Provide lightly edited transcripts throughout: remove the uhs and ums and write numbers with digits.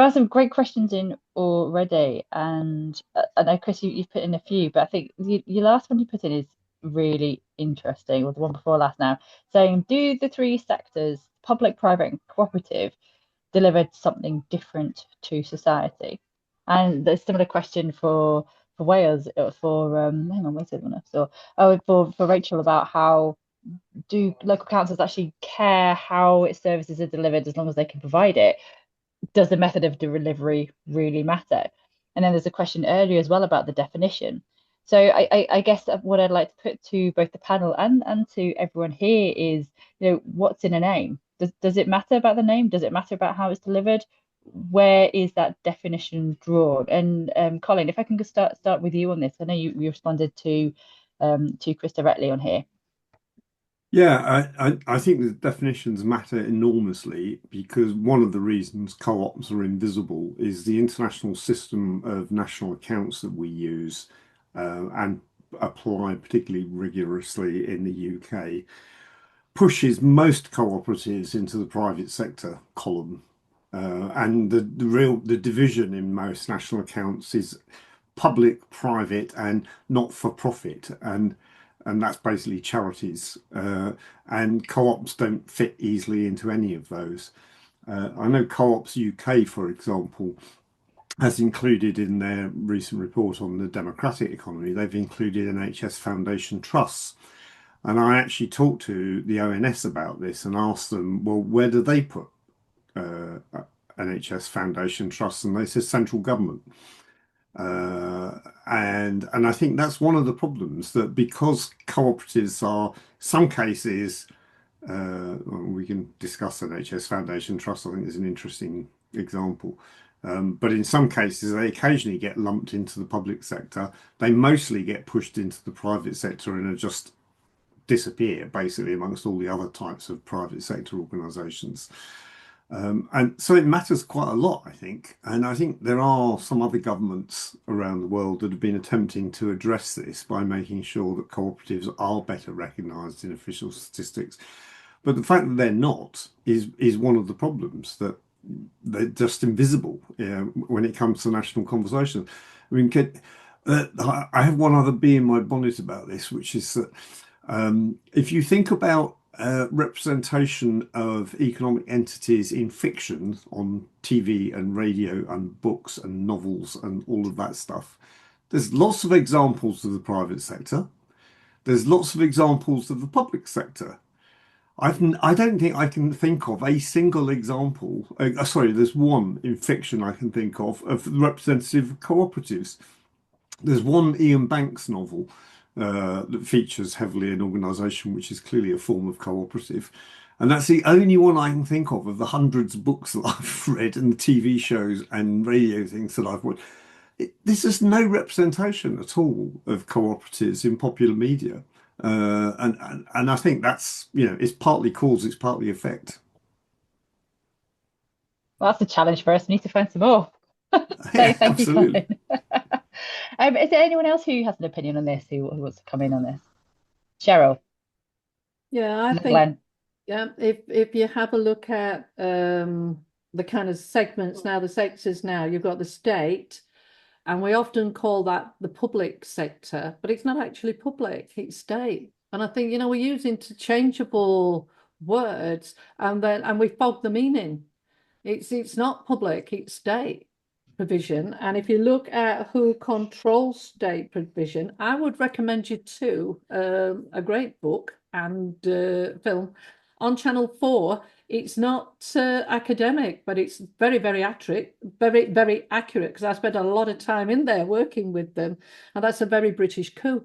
had some great questions in already, and I know Chris, you've put in a few, but I think your last one you put in is really interesting, or the one before last now, saying, do the three sectors, public, private, and cooperative, delivered something different to society? And there's a similar question for Wales, for hang on, where's the one I saw? Oh, for Rachel, about how do local councils actually care how its services are delivered as long as they can provide it? Does the method of delivery really matter? And then there's a question earlier as well about the definition. So I guess what I'd like to put to both the panel and to everyone here is, what's in a name? Does it matter about the name? Does it matter about how it's delivered? Where is that definition drawn? And Colin, if I can just start with you on this, I know you responded to Chris directly on here. Yeah, I think the definitions matter enormously because one of the reasons co-ops are invisible is the international system of national accounts that we use and apply particularly rigorously in the UK pushes most cooperatives into the private sector column. And the division in most national accounts is public, private, and not for profit, and that's basically charities. And co-ops don't fit easily into any of those. I know Co-ops UK, for example, has included in their recent report on the democratic economy, they've included NHS Foundation trusts. And I actually talked to the ONS about this and asked them, well, where do they put uh, NHS Foundation trusts? And they said central government. And I think that's one of the problems that because cooperatives are some cases we can discuss NHS Foundation Trust. I think is an interesting example. But in some cases, they occasionally get lumped into the public sector. They mostly get pushed into the private sector and are just disappear basically amongst all the other types of private sector organisations. And so it matters quite a lot, I think. And I think there are some other governments around the world that have been attempting to address this by making sure that cooperatives are better recognised in official statistics. But the fact that they're not is one of the problems that they're just invisible, when it comes to national conversation. I mean, I have one other bee in my bonnet about this, which is that if you think about representation of economic entities in fiction on TV and radio and books and novels and all of that stuff, there's lots of examples of the private sector. There's lots of examples of the public sector. I don't think I can think of a single example. Sorry, there's one in fiction I can think of representative cooperatives. There's one Ian Banks novel that features heavily an organisation which is clearly a form of cooperative. And that's the only one I can think of the hundreds of books that I've read and the TV shows and radio things that I've watched. There's just no representation at all of cooperatives in popular media. And I think that's, it's partly cause, it's partly effect. Well, that's a challenge for us. We need to find some more. Yeah, Thank you, absolutely. Colin. Is there anyone else who has an opinion on this, who wants to come in on this? Cheryl Yeah, I and then think Glenn. yeah, if you have a look at the kind of segments now, the sectors now, you've got the state, and we often call that the public sector, but it's not actually public, it's state. And I think, we use interchangeable words and we fog the meaning. It's not public, it's state provision. And if you look at who controls state provision, I would recommend you to a great book and film on Channel 4. It's not academic, but it's very, very accurate, very, very accurate, because I spent a lot of time in there working with them, and that's a very British coup.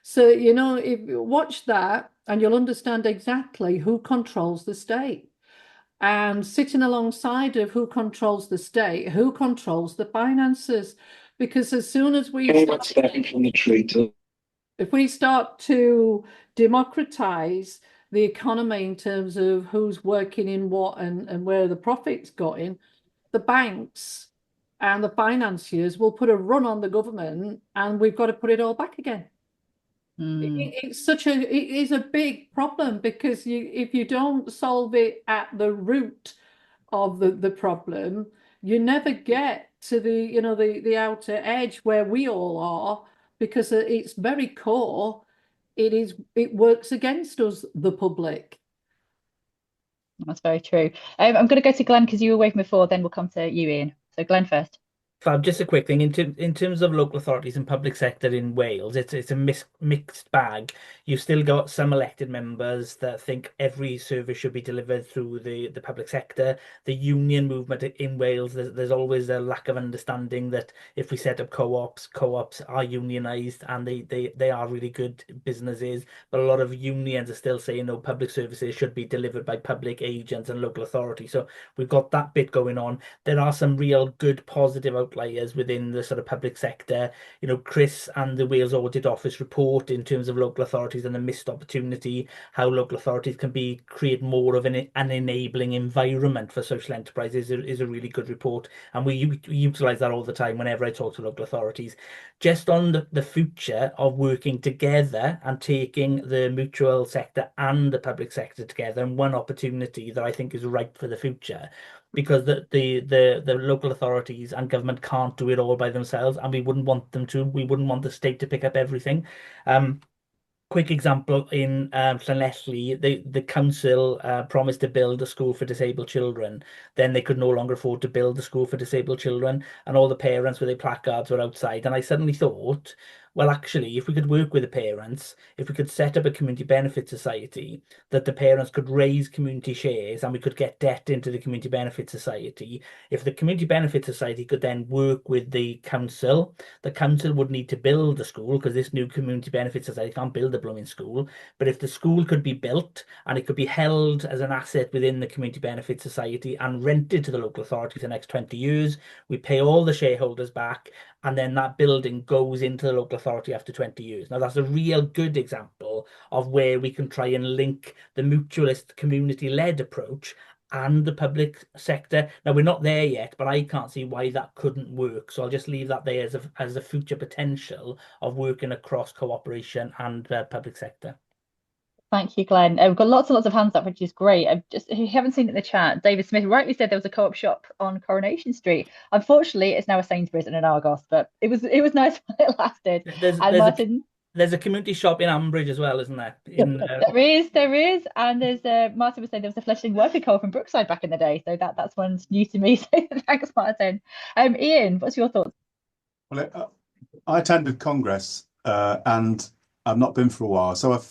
So, if you watch that, and you'll understand exactly who controls the state. And sitting alongside of who controls the state, who controls the finances. Because as soon as if we start to democratize the economy in terms of who's working in what and where the profit's going, the banks and the financiers will put a run on the government, and we've got to put it all back again. It is a big problem, because if you don't solve it at the root of the problem, you never get to the outer edge where we all are, because at its very core, it works against us, the public. That's very true. I'm going to go to Glenn because you were waiting before, then we'll come to you, Ian. So Glenn first. Fab, just a quick thing in terms of local authorities and public sector in Wales, it's a mixed bag. You've still got some elected members that think every service should be delivered through the public sector. The union movement in Wales, there's always a lack of understanding that if we set up co-ops are unionized, and they are really good businesses, but a lot of unions are still saying no, public services should be delivered by public agents and local authorities. So we've got that bit going on. There are some real good positive outliers within the sort of public sector. You know, Chris and the Wales Audit Office report in terms of local authorities and the missed opportunity, how local authorities can create more of an enabling environment for social enterprises is a really good report. And we utilize that all the time whenever I talk to local authorities. Just on the future of working together and taking the mutual sector and the public sector together, and one opportunity that I think is right for the future, because the local authorities and government can't do it all by themselves, and we wouldn't want them to. We wouldn't want the state to pick up everything. Quick example, in Llanelli, the council promised to build a school for disabled children. Then they could no longer afford to build the school for disabled children, and all the parents with their placards were outside. And I suddenly thought, well, actually, if we could work with the parents, if we could set up a community benefit society, that the parents could raise community shares and we could get debt into the community benefit society. If the community benefit society could then work with the council would need to build the school, because this new community benefit society can't build a blooming school. But if the school could be built and it could be held as an asset within the community benefit society and rented to the local authority for the next 20 years, we pay all the shareholders back, and then that building goes into the local authority after 20 years. Now, that's a real good example of where we can try and link the mutualist community-led approach and the public sector. Now, we're not there yet, but I can't see why that couldn't work. So I'll just leave that there as a future potential of working across cooperation and public sector. Thank you, Glenn. We've got lots and lots of hands up, which is great. If you haven't seen it in the chat, David Smith rightly said there was a co-op shop on Coronation Street. Unfortunately, it's now a Sainsbury's and an Argos, but it was nice while it lasted. And Martin, there's a community shop in Ambridge as well, isn't there? there is, and there's Martin was saying there was a Fledgling Worker Co-op in Brookside back in the day, so that's one's new to me. So thanks, Martin. Ian, what's your thoughts? Well, I attended Congress and I've not been for a while, so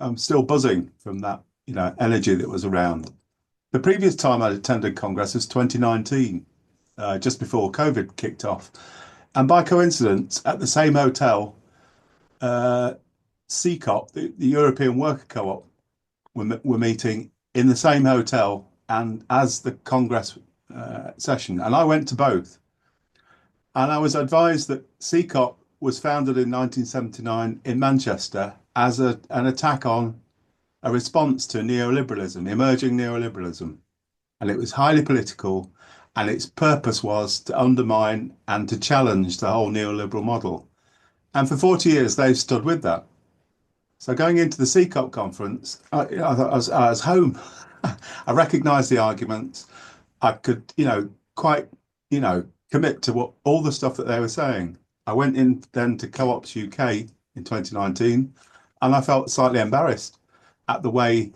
I'm still buzzing from that, energy that was around. The previous time I attended Congress was 2019, just before COVID kicked off, and by coincidence, at the same hotel, CCOP, the European Worker Co-op, were meeting in the same hotel and as the Congress session, and I went to both. And I was advised that CCOP was founded in 1979 in Manchester as an attack on a response to neoliberalism, emerging neoliberalism. And it was highly political, and its purpose was to undermine and to challenge the whole neoliberal model. And for 40 years, they've stood with that. So going into the CCOP conference, I thought I was home. I recognised the arguments. I could, quite, commit to all the stuff that they were saying. I went in then to Co-ops UK in 2019, and I felt slightly embarrassed at the way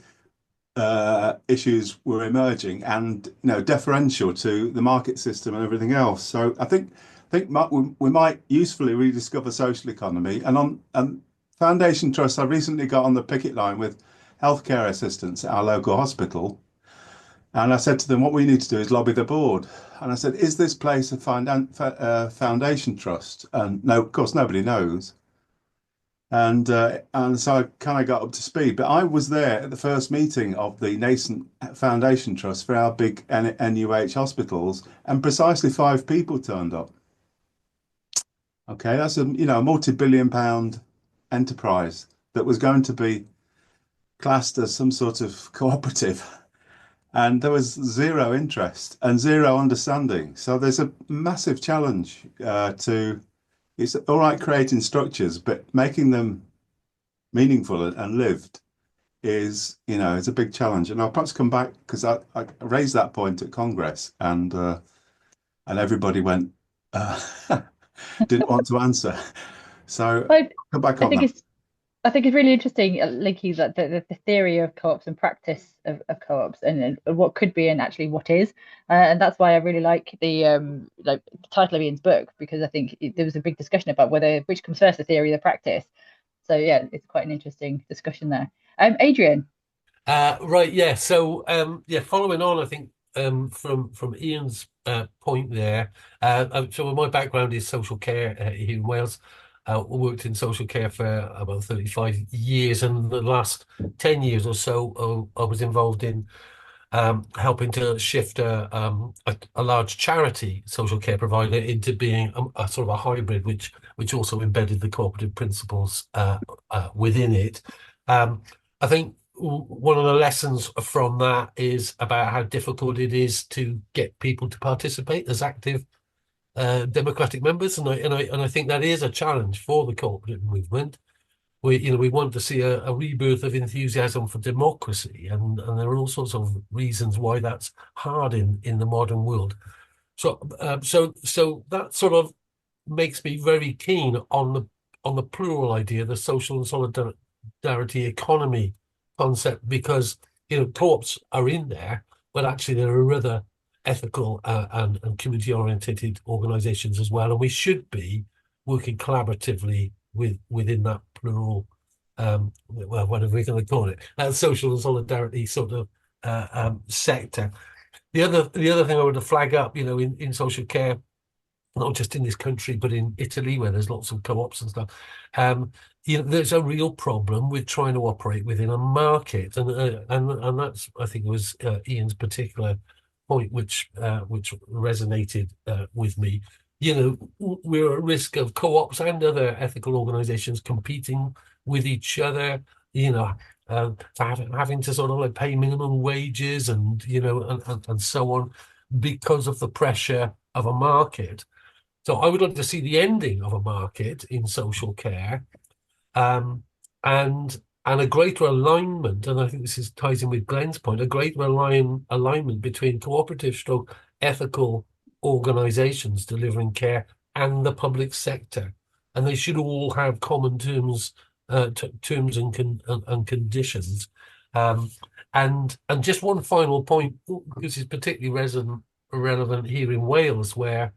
issues were emerging and deferential to the market system and everything else. So I think we might usefully rediscover social economy. And on Foundation Trust, I recently got on the picket line with healthcare assistants at our local hospital. And I said to them, what we need to do is lobby the board. And I said, is this place a foundation trust? And no, of course, nobody knows. And so I kind of got up to speed. But I was there at the first meeting of the nascent foundation trust for our big NUH hospitals, and precisely 5 people turned up. Okay, that's a multi-billion-pound enterprise that was going to be classed as some sort of cooperative. And there was zero interest and zero understanding. So there's a massive challenge it's all right creating structures, but making them meaningful and lived is a big challenge. And I'll perhaps come back because I raised that point at Congress, and and everybody went, didn't want to answer. So I, come back I on think that. it's I think it's really interesting, linking that the theory of co-ops and practice of co-ops and what could be and actually what is, and that's why I really like the title of Ian's book, because I think there was a big discussion about which comes first, the theory or the practice. So yeah, it's quite an interesting discussion there. Adrian. Right, yeah. So, yeah, following on, I think from Ian's point there. So my background is social care here in Wales. Worked in social care for about 35 years, and the last 10 years or so, I was involved in helping to shift a large charity social care provider into being a sort of a hybrid, which also embedded the cooperative principles within it. I think one of the lessons from that is about how difficult it is to get people to participate as active democratic members, and I think that is a challenge for the cooperative movement. We want to see a rebirth of enthusiasm for democracy, and there are all sorts of reasons why that's hard in the modern world. So that sort of makes me very keen on the plural idea, the social and solidarity economy concept, because co-ops are in there, but actually there are other ethical and community oriented organizations as well, and we should be working collaboratively within that plural, well, whatever we're going to call it, social and solidarity sort of sector. The other thing I want to flag up, in social care, not just in this country, but in Italy, where there's lots of co-ops and stuff. There's a real problem with trying to operate within a market, and that's, I think, was Ian's particular point, which resonated with me. We're at risk of co-ops and other ethical organizations competing with each other. Having to sort of like pay minimum wages and so on because of the pressure of a market. So I would like to see the ending of a market in social care, um, and a greater alignment. And I think this ties in with Glenn's point: a greater alignment between cooperative stroke ethical organisations delivering care and the public sector, and they should all have common terms, terms and conditions. And just one final point, this is particularly relevant here in Wales, where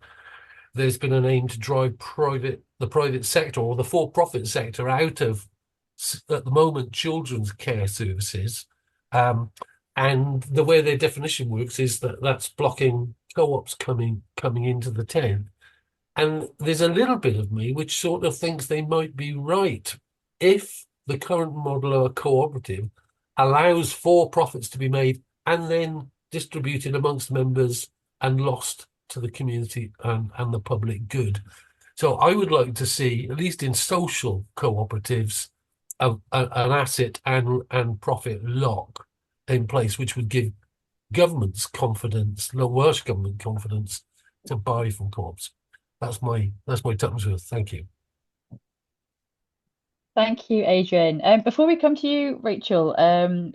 there's been an aim to drive the private sector or the for-profit sector out of, at the moment, children's care services. And the way their definition works is that that's blocking co-ops coming into the tent. And there's a little bit of me which sort of thinks they might be right. If the current model of a cooperative allows for profits to be made and then distributed amongst members and lost to the community and the public good. So I would like to see, at least in social cooperatives, an asset and profit lock in place, which would give governments confidence, the Welsh government confidence, to buy from co-ops. That's my tuppence worth. Thank you. Thank you, Adrian. Before we come to you, Rachel,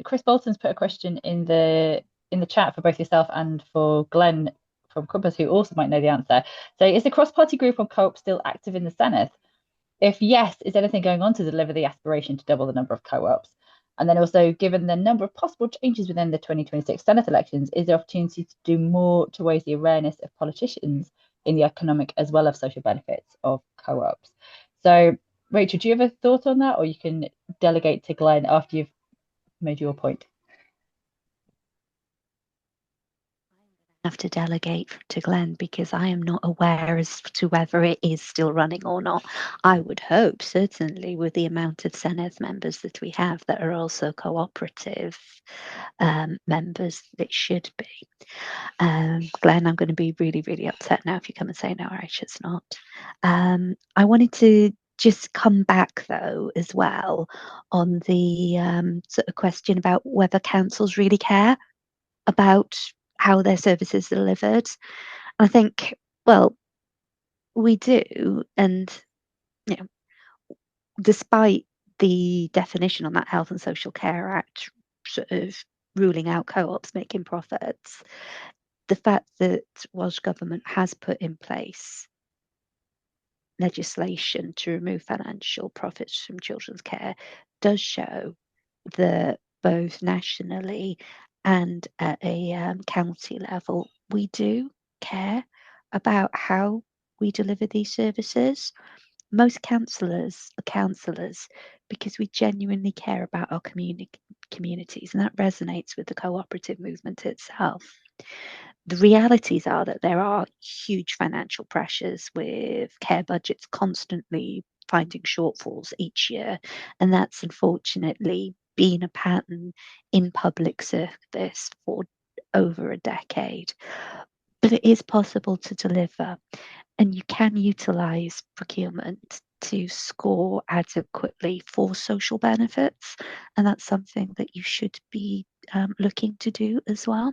Chris Bolton's put a question in the chat for both yourself and for Glenn from Compass, who also might know the answer. So, is the cross-party group on co-op still active in the Senedd? If yes, is anything going on to deliver the aspiration to double the number of co-ops? And then also, given the number of possible changes within the 2026 Senedd elections, is there opportunity to do more to raise the awareness of politicians in the economic as well as social benefits of co-ops? So, Rachel, do you have a thought on that, or you can delegate to Glenn after you've made your point? Have to delegate to Glenn because I am not aware as to whether it is still running or not. I would hope, certainly, with the amount of Senedd members that we have that are also cooperative members, it should be. Glenn, I'm going to be really, really upset now if you come and say no, Aisha, it's not. I wanted to just come back though as well on the sort of question about whether councils really care about how their services are delivered. I think, well, we do, and despite the definition on that Health and Social Care Act sort of ruling out co-ops making profits, the fact that Welsh Government has put in place legislation to remove financial profits from children's care does show that both nationally and at a county level, we do care about how we deliver these services. Most councillors are councillors because we genuinely care about our communities, and that resonates with the cooperative movement itself. The realities are that there are huge financial pressures with care budgets constantly finding shortfalls each year, and that's unfortunately been a pattern in public service for over a decade. But it is possible to deliver, and you can utilise procurement to score adequately for social benefits, and that's something that you should be looking to do as well.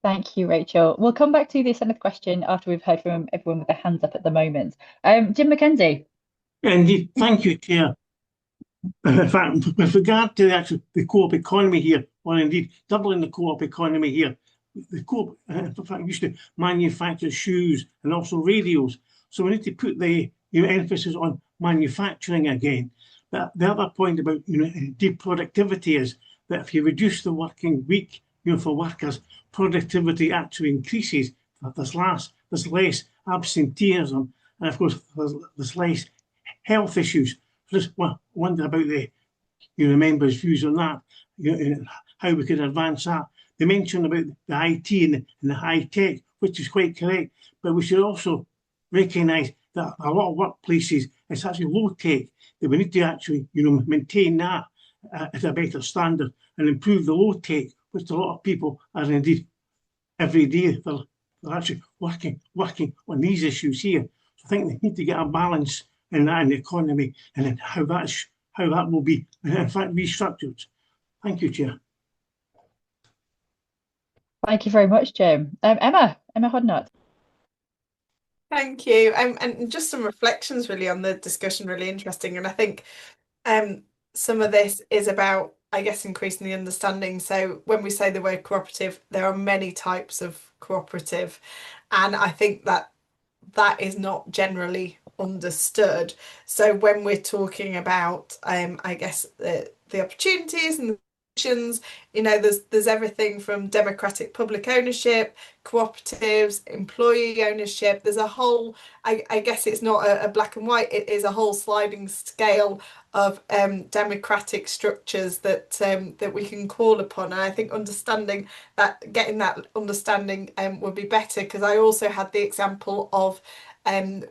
Thank you, Rachel. We'll come back to this end question after we've heard from everyone with their hands up at the moment. Jim McKenzie. Indeed, thank you, Chair. In fact, with regard to the co-op economy here, or indeed doubling the co-op economy here, the co-op in fact used to manufacture shoes and also radios. So we need to put the emphasis on manufacturing again. But the other point about indeed productivity is that if you reduce the working week, for workers, productivity actually increases. There's less absenteeism, and of course there's less health issues. Just wonder about the members' views on that, how we could advance that. They mentioned about the IT and the high tech, which is quite correct, but we should also recognise that a lot of workplaces it's actually low tech. That we need to actually maintain that at a better standard and improve the low tech, which a lot of people are indeed every day. They're actually working on these issues here. So I think they need to get a balance in that in the economy, and then how that will be in fact restructured. Thank you, Chair. Thank you very much, Jim. Emma Hodnott. Thank you. And just some reflections really on the discussion, really interesting. And I think some of this is about, I guess, increasing the understanding. So when we say the word cooperative, there are many types of cooperative. And I think that is not generally understood. So when we're talking about, I guess, the opportunities and the options, there's everything from democratic public ownership, cooperatives, employee ownership. There's a whole, I guess it's not a black and white, it is a whole sliding scale of democratic structures that we can call upon. And I think understanding that, getting that understanding would be better, because I also had the example of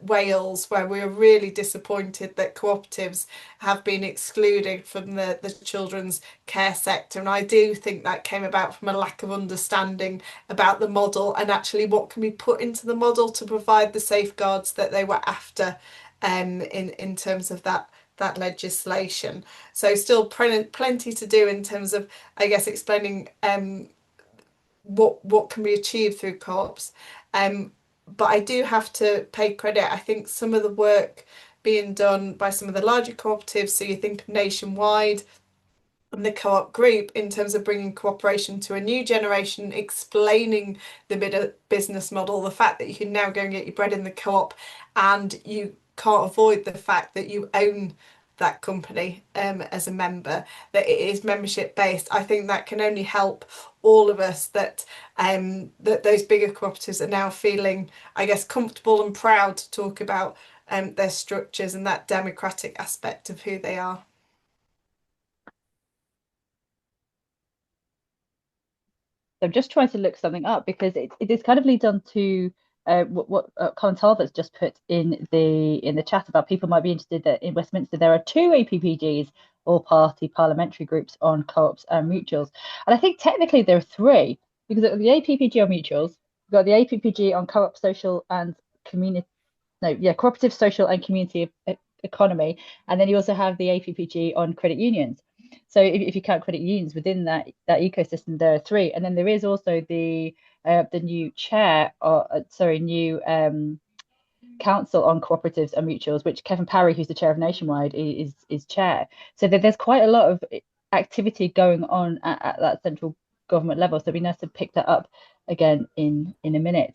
Wales, where we are really disappointed that cooperatives have been excluded from the children's care sector. And I do think that came about from a lack of understanding about the model and actually what can be put into the model to provide the safeguards that they were after in terms of that legislation. So still plenty to do in terms of, I guess, explaining what can be achieved through co-ops. But I do have to pay credit. I think some of the work being done by some of the larger cooperatives, so you think Nationwide and the co-op group, in terms of bringing cooperation to a new generation, explaining the business model, the fact that you can now go and get your bread in the co-op and you can't avoid the fact that you own that company as a member, that it is membership based. I think that can only help all of us, that those bigger cooperatives are now feeling, I guess, comfortable and proud to talk about their structures and that democratic aspect of who they are. I'm just trying to look something up because it is kind of leads on to what Colin Talbot's just put in the chat about people might be interested that in Westminster there are 2 APPGs, all party parliamentary groups on co-ops and mutuals. And I think technically there are 3, because the APPG on mutuals, we've got the APPG on co-op social and cooperative social and community economy, and then you also have the APPG on credit unions. So if you count credit unions within that ecosystem, there are 3, and then there is also the new council on cooperatives and mutuals, which Kevin Parry, who's the chair of Nationwide, is chair. So there's quite a lot of activity going on at that central government level. So it'd be nice to pick that up again in a minute.